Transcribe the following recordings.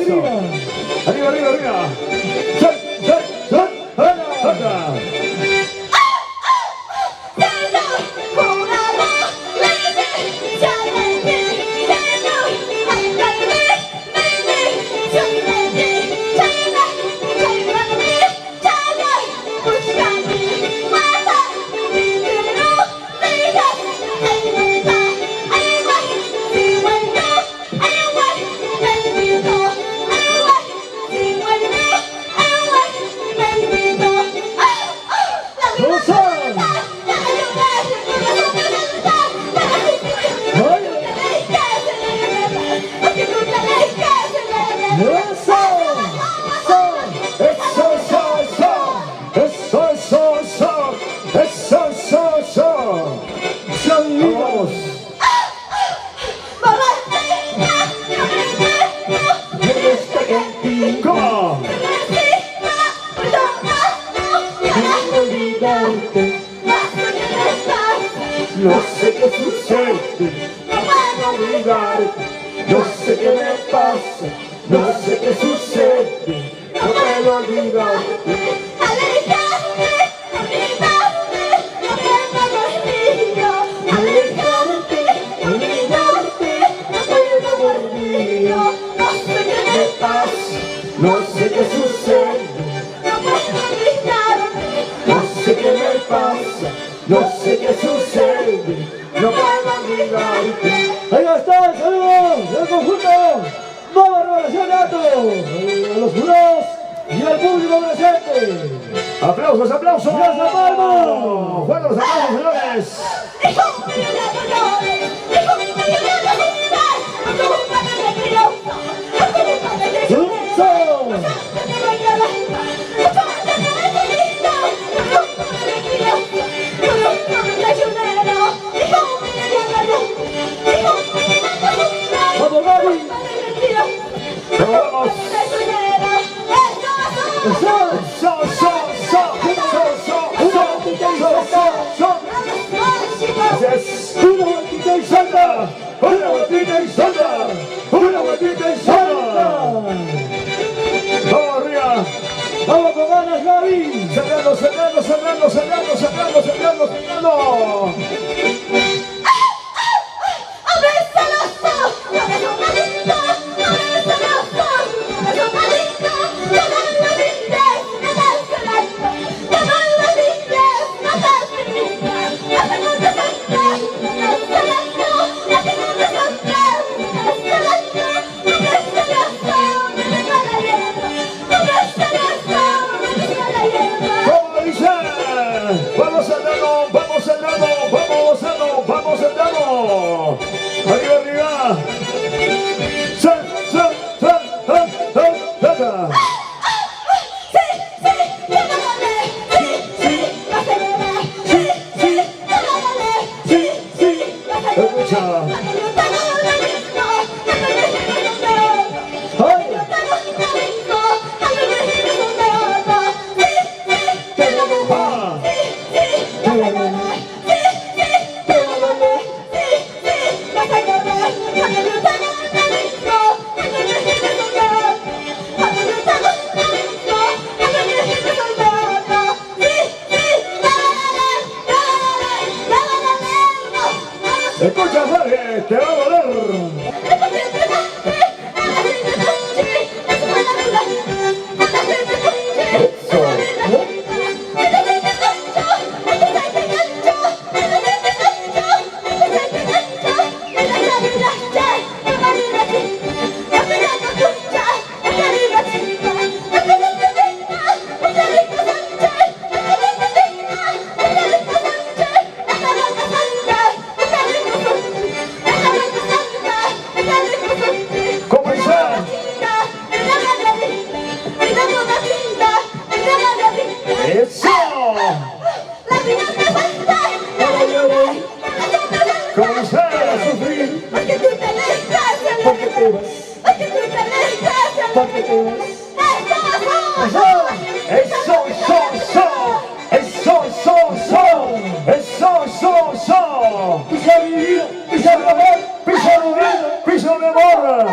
alegría. Arriba, arriba, arriba. No sé qué sucede, no puedo olvidarte. No sé qué me pasa, no sé qué sucede, no puedo olvidarte. Alejarte, olvidarte, no puedo olvidarlo. Alejarte, olvidarte, no puedo olvidarlo. No sé qué me pasa, no sé qué sucede, no puedo olvidarte. No sé qué me pasa, no sé qué sucede, no puedo olvidarte. Ahí está, saludos del conjunto Nueva Revelación de Ato, a los jurados y al público presente. ¡Aplausos, aplausos! ¡Gracias, Palma! ¡Fuertes los aplausos, señores! ¡Vamos, Gaby! ¡Vamos! ¡Una vueltita y salta! ¡Una vueltita y salta! ¡Una vueltita y salta! ¡Vamos arriba! ¡Vamos con ganas, Gaby! ¡Sangrando, sangrando, sangrando, sangrando, sangrando, sangrando, sangrando! ¡Vamos andando! ¡Vamos andando! ¡Vamos andando! ¡Vamos andando! ¡Arriba, arriba! ¡Sal, sal, sal, sal, sal, sal! ¡Escucha! ¡Escucha, Jorge! ¡Te va a doler! ¡Piso de amor!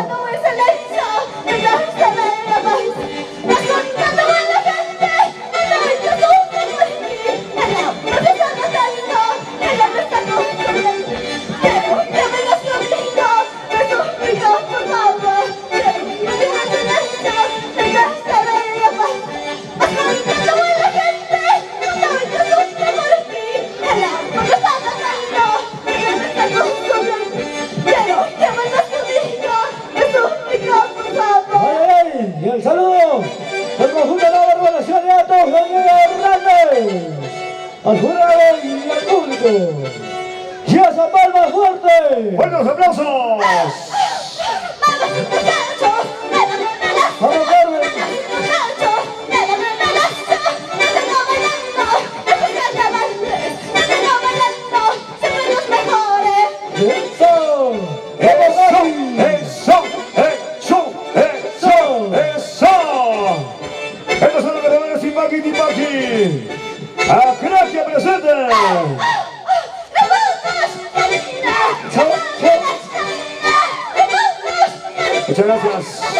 Y el saludo del conjunto de la Nacional de Atos, Daniel Hernández, al jurado y al público. Y esa palma fuerte. ¡Buenos aplausos! Vamos, Carmen. Eso. Estos son los verdaderos Timbaqui Timbaqui. Acracia presente. Muchas gracias.